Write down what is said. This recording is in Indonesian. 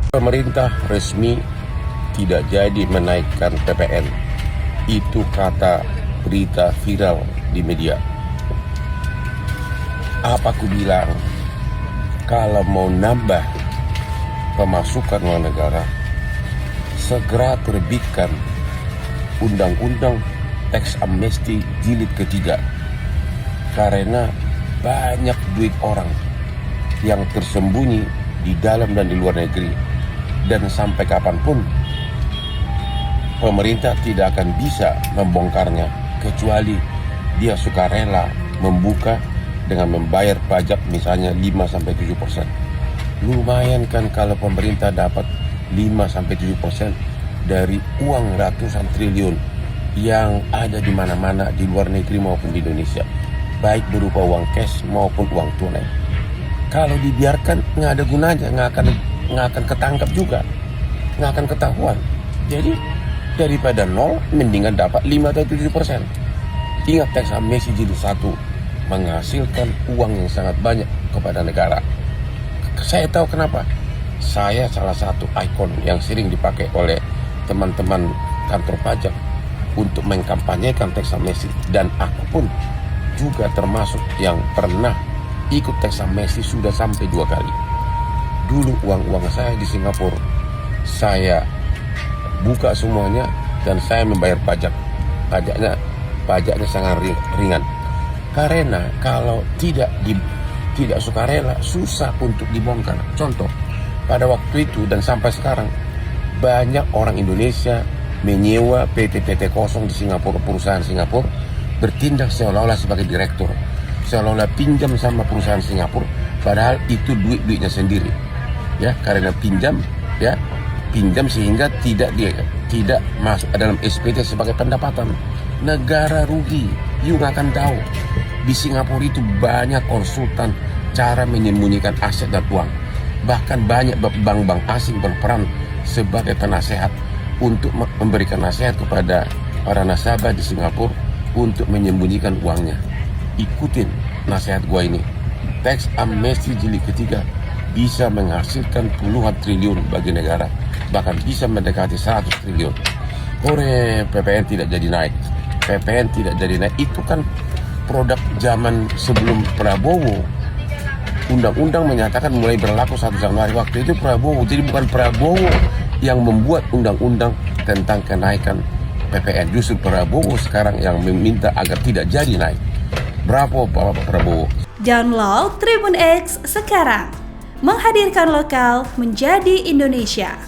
Pemerintah resmi tidak jadi menaikkan PPN. Itu kata berita viral di media. Apa aku bilang? Kalau mau nambah pemasukan uang negara, segera terbitkan Undang-Undang Teks Amnesti Jilid ketiga. Karena banyak duit orang yang tersembunyi di dalam dan di luar negeri. Dan sampai kapanpun pemerintah tidak akan bisa membongkarnya kecuali dia sukarela membuka dengan membayar pajak misalnya 5-7%. Lumayan kan kalau pemerintah dapat 5-7% dari uang ratusan triliun yang ada di mana-mana di luar negeri maupun di Indonesia, baik berupa uang cash maupun uang tunai. Kalau dibiarkan nggak ada gunanya, nggak akan ketangkap juga, nggak akan ketahuan. Jadi daripada nol, mendingan dapat 5-7%. Ingat, teks amnesti jilid 1 menghasilkan uang yang sangat banyak kepada negara. Saya tahu kenapa. Saya salah satu ikon yang sering dipakai oleh teman-teman kantor pajak untuk mengkampanyekan teks amnesti, dan aku pun juga termasuk yang pernah ikut teks amnesti sudah sampai 2 kali. Dulu uang-uang saya di Singapura, saya buka semuanya dan saya membayar pajak. Pajaknya sangat ringan. Karena kalau tidak sukarela, susah untuk dibongkar. Contoh, pada waktu itu dan sampai sekarang, banyak orang Indonesia menyewa PT-PT kosong di Singapura, perusahaan Singapura, bertindak seolah-olah sebagai direktur, seolah-olah pinjam sama perusahaan Singapura, padahal itu duit-duitnya sendiri. Ya, karena pinjam sehingga tidak masuk dalam SPT sebagai pendapatan. Negara rugi. You nggak akan tahu. Di Singapura itu banyak konsultan cara menyembunyikan aset dan uang. Bahkan banyak bank-bank asing berperan sebagai penasehat untuk memberikan nasihat kepada para nasabah di Singapura untuk menyembunyikan uangnya. Ikutin nasihat gua ini. Teks amnesti jilid ketiga bisa menghasilkan puluhan triliun bagi negara, bahkan bisa mendekati 100 triliun. PPN tidak jadi naik. PPN tidak jadi naik itu kan produk zaman sebelum Prabowo. Undang-undang menyatakan mulai berlaku 1 Januari, waktu itu Prabowo. Jadi bukan Prabowo yang membuat undang-undang tentang kenaikan PPN. Justru Prabowo sekarang yang meminta agar tidak jadi naik. Bravo Bapak Prabowo. Download Tribun X sekarang. Menghadirkan lokal menjadi Indonesia.